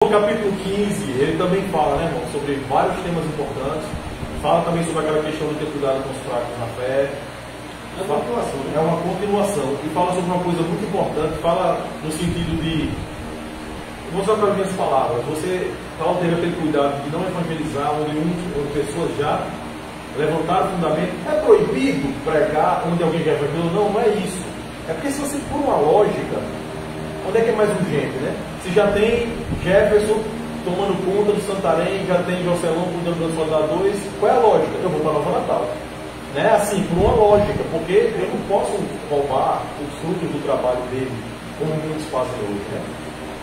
No capítulo 15, ele também fala, né, irmão, sobre vários temas importantes. Fala também sobre aquela questão de ter cuidado com os fracos na fé. É uma continuação. E fala sobre uma coisa muito importante. Fala no sentido de... Vou usar para as minhas palavras. Paulo teve aquele cuidado de não evangelizar onde pessoas já levantaram o fundamento. É proibido pregar onde alguém já evangelizou? Não, não é isso. É porque se você for uma lógica, onde é que é mais urgente, né? Se já tem Jefferson tomando conta do Santarém, já tem Jocelão cuidando dos soldadores, qual é a lógica? Eu vou para Nova Natal. Né? Assim, por uma lógica, porque eu não posso roubar os frutos do trabalho dele, como muitos fazem hoje, né?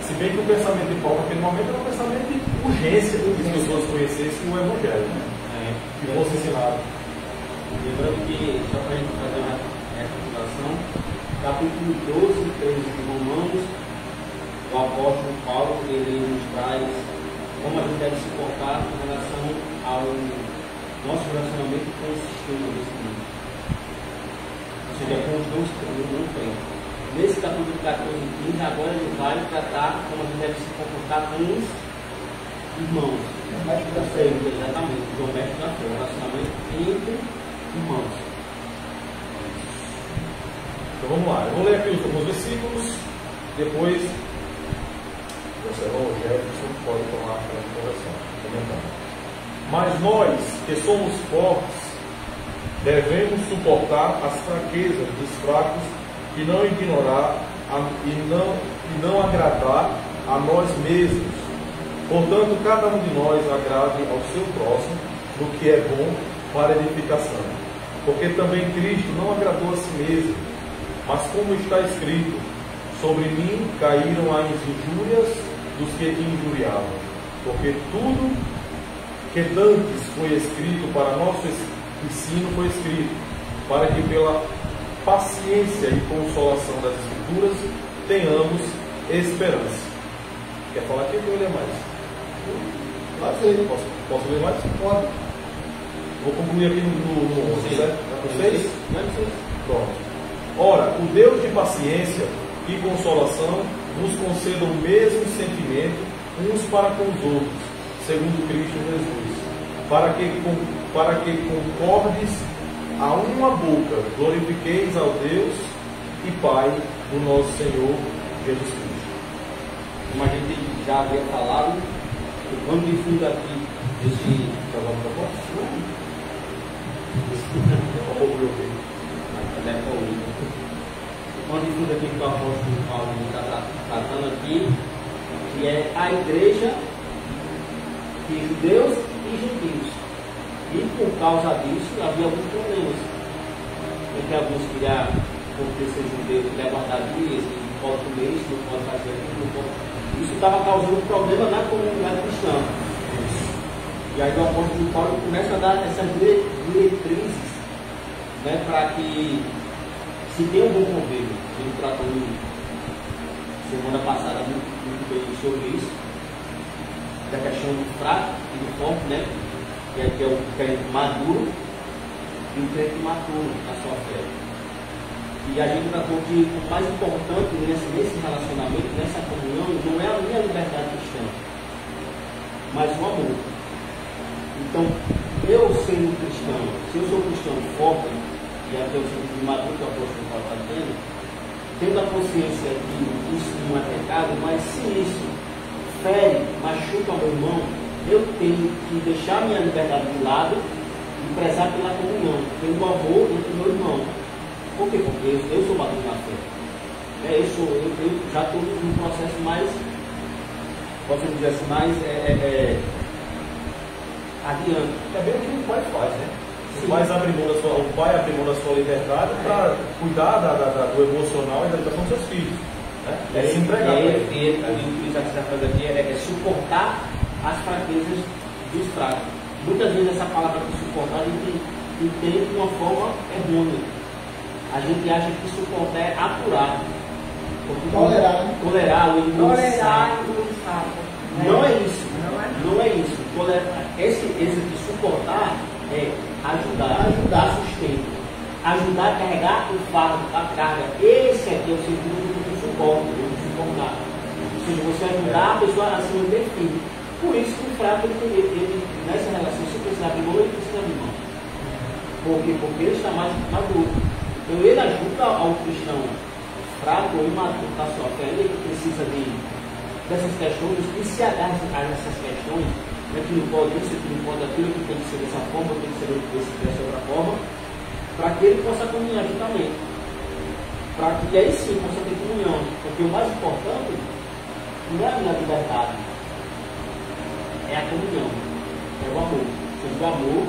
Se bem que o pensamento de Paulo naquele momento era um pensamento de urgência, que as pessoas conhecessem o Evangelho, né? Que fosse ensinado. Lembrando que, só para a gente fazer uma recapitulação, capítulo 12 e 13 de Romanos, o apóstolo Paulo ele nos traz como a gente deve se portar em relação ao nosso relacionamento com o sistema desse mundo. Ou seja, com os dons que não tem. Nesse capítulo 14 e 15, agora ele vai tratar como a gente deve se comportar com os irmãos. Exatamente, o domésticos da fé, o relacionamento entre irmãos. Então vamos lá, eu vou ler aqui os alguns versículos, depois você ou Jefferson pode tomar a conversação, comentando. Mas nós, que somos fortes, devemos suportar as fraquezas dos fracos e não ignorar e não agradar a nós mesmos. Portanto, cada um de nós agrade ao seu próximo no que é bom para edificação. Porque também Cristo não agradou a si mesmo, mas como está escrito, sobre mim caíram as injúrias dos que te injuriavam. Porque tudo que dantes foi escrito para nosso ensino foi escrito, para que pela paciência e consolação das Escrituras tenhamos esperança. Quer falar aqui ou eu ler mais? Posso ler mais? Pode. Vou concluir aqui no 11, certo? É vocês? Não. Pronto. Ora, o Deus de paciência e consolação nos conceda o mesmo sentimento uns para com os outros, segundo Cristo Jesus, para que concordes a uma boca, glorifiqueis ao Deus e Pai do nosso Senhor Jesus Cristo. Como a gente já havia falado, o pano de fundo aqui desse o pano de fundo aqui que o apóstolo Paulo está tratando aqui, que é a igreja de judeus e gentios. E por causa disso havia alguns problemas. Porque alguns queriam, por ter ser judeu, queriam guardar dias, não pode comer isso, não pode fazer aquilo, não pode. Isso estava causando problema na comunidade cristã. E aí o apóstolo Paulo começa a dar essas diretrizes, né, para que se tenha um bom convívio. Ele tratou semana passada muito bem sobre isso, da questão do fraco e do forte, né? Que é o crente maduro e o crente imaturo na sua fé. E a gente tratou que o mais importante nesse relacionamento, nessa comunhão, não é a minha liberdade cristã, mas o amor. Então, eu sendo cristão, se eu sou cristão forte, e até o sentido de maduro que o apóstolo Paulo está tendo a consciência de que isso não é pecado, mas se isso fere, machuca o meu irmão, eu tenho que deixar minha liberdade de lado e prezar pela comunhão, pelo amor entre o meu irmão. Por quê? Porque eu sou maduro na fé. Eu já estou num processo mais, posso dizer assim, mais adiante. É bem o que o pai faz, né? O pai abre mão da sua liberdade para cuidar do emocional e da educação dos seus filhos. Né? É se entregar. E o que está fazendo aqui é suportar as fraquezas dos fracos. Muitas vezes essa palavra de suportar a gente entende de uma forma errônea. A gente acha que suportar é aturar. Tolerar o Tolerar Não é isso. Não é isso. Esse de suportar é ajudar, dar sustento, ajudar a carregar o fardo, a carga. Esse aqui é o sentido do suporte, do suportar. seja, você ajudar a pessoa a se manter firme. Por isso que o fraco, ele nessa relação, se precisa abrir mão, ele precisa abrir mão. Por quê? Porque ele está mais maduro. Então ele ajuda ao cristão fraco ou imaturo da sua fé, ele precisa dessas questões, e se agarra a essas questões, que não pode isso, que não pode aquilo, que tem que ser dessa forma, tem que ser dessa outra forma, para que ele possa caminhar juntamente. Para que aí sim possa ter comunhão. Porque o mais importante não é a minha liberdade, é a comunhão, é o amor. O amor,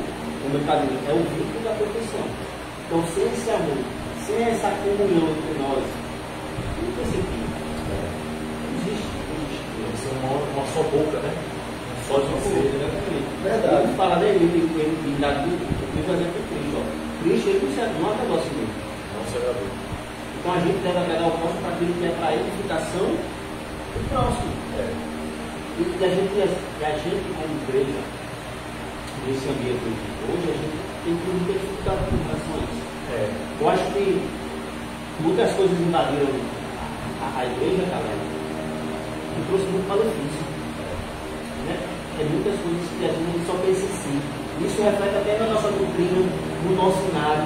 como eu falei, é o vínculo da perfeição. Então, sem esse amor, sem essa comunhão entre nós, não tem sentido. Não existe. Tem que ser uma só boca, né? Só de ser, né? Verdade. Ele fala, né? Ele dá tudo, eu vou fazer com Cristo. Cristo, ele não é negócio dele. Não será bem. Então a gente deve agradar o próximo para aquilo que é para a edificação do próximo. E a gente, como igreja, nesse ambiente hoje, a gente tem que ter dificuldade com relação a isso. Eu acho que muitas coisas invadiram a igreja, galera, e trouxe muito malefício. Né? Tem muitas coisas que a gente só pensa em si. Isso reflete até na nossa doutrina, no nosso cenário.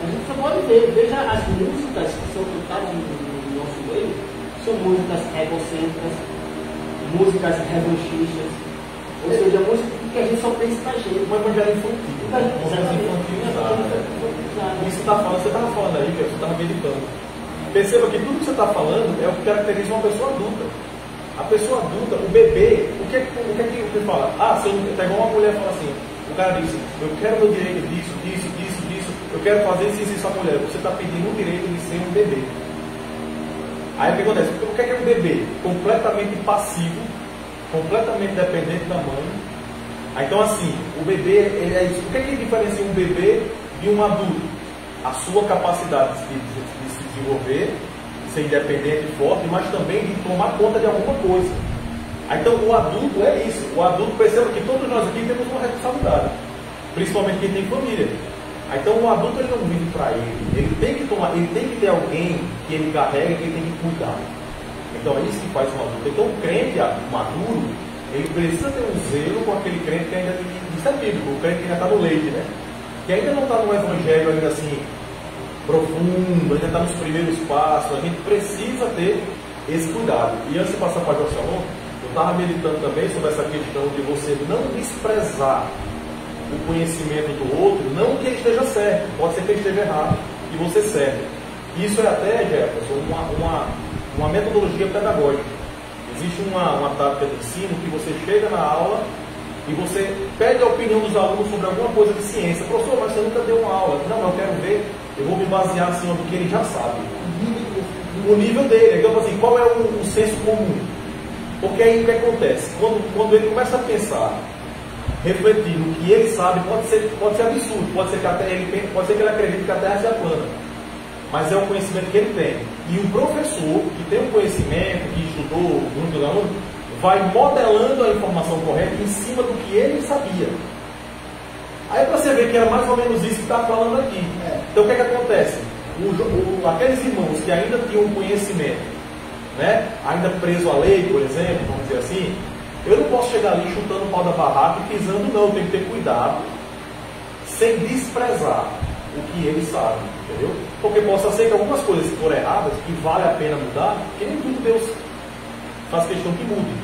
A gente só pode ver, veja as músicas que são cantadas no nosso meio, são músicas egocêntricas, músicas revanchistas, ou seja, música que a gente só pensa na gente. Uma evangelho infantil. Isso você estava falando aí, que você estava meditando. Perceba que tudo que você está falando é o que caracteriza uma pessoa adulta. A pessoa adulta, o bebê, o que é que fala? Você tá igual uma mulher fala assim, o cara diz, eu quero meu direito disso, eu quero fazer isso a mulher. Você está pedindo o direito de ser um bebê. Aí o que acontece? O que é um bebê? Completamente passivo, completamente dependente da mãe. Então assim, o bebê, ele é isso. O que é que diferencia um bebê de um adulto? A sua capacidade de se desenvolver, ser independente e forte, mas também de tomar conta de alguma coisa. Então o adulto é isso. O adulto, perceba que todos nós aqui temos uma responsabilidade, principalmente quem tem família. Então o adulto ele não vive para ele tem que ter alguém que ele carrega, que ele tem que cuidar. Então é isso que faz um adulto. Então o crente maduro, ele precisa ter um zelo com aquele crente que ainda tem, isso é bíblico, o crente que ainda está no leite, né? Que ainda não está no evangelho ainda assim profundo, ainda está nos primeiros passos. A gente precisa ter esse cuidado. E antes de passar para o Salom, eu estava meditando também sobre essa questão de você não desprezar o conhecimento do outro, não que ele esteja certo, pode ser que ele esteja errado e você serve. Isso é até, Jefferson, uma metodologia pedagógica. Existe uma tática de ensino que você chega na aula e você pede a opinião dos alunos sobre alguma coisa de ciência. Professor, mas você nunca deu uma aula. Não, eu quero ver, eu vou me basear acima do que ele já sabe, o nível dele. Então, assim, qual é o senso comum? Porque aí o que acontece? Quando ele começa a pensar, refletir no que ele sabe, pode ser absurdo, pode ser que ele acredite que a Terra seja plana, mas é o conhecimento que ele tem. E o professor, que tem um conhecimento, que estudou muito aluno, vai modelando a informação correta em cima do que ele sabia. Aí para você ver que era mais ou menos isso que está falando aqui. Então o que é que acontece? Aqueles irmãos que ainda tinham conhecimento, né, ainda preso à lei, por exemplo, vamos dizer assim, eu não posso chegar ali chutando o pau da barraca e pisando, não. Eu tenho que ter cuidado, sem desprezar o que ele sabe, entendeu? Porque possa ser que algumas coisas que forem erradas, que vale a pena mudar, que nem tudo Deus faz questão que mude.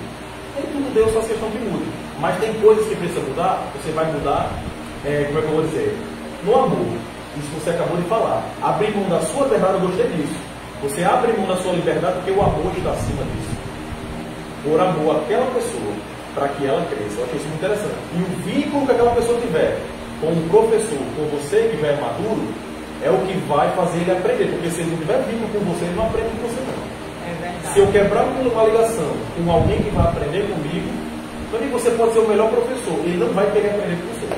Nem tudo Deus faz questão que mude. Mas tem coisas que precisa mudar, você vai mudar, como é que eu vou dizer? No amor. Isso que você acabou de falar. Abrir mão da sua verdade, eu gostei disso. Você abre mão da sua liberdade porque o amor está acima disso. Por amor àquela pessoa, para que ela cresça. Eu achei isso muito interessante. E o vínculo que aquela pessoa tiver com o professor, com você que já é maduro, é o que vai fazer ele aprender. Porque se ele não tiver vínculo com você, ele não aprende com você não. É verdade. Se eu quebrar uma ligação com alguém que vai aprender comigo, também você pode ser o melhor professor. Ele não vai querer aprender com você.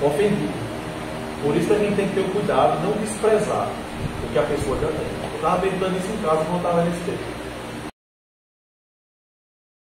Ofendido. Por isso a gente tem que ter o cuidado, não desprezar o que a pessoa já tem. Eu estava meditando isso em casa quando eu estava nesse tempo.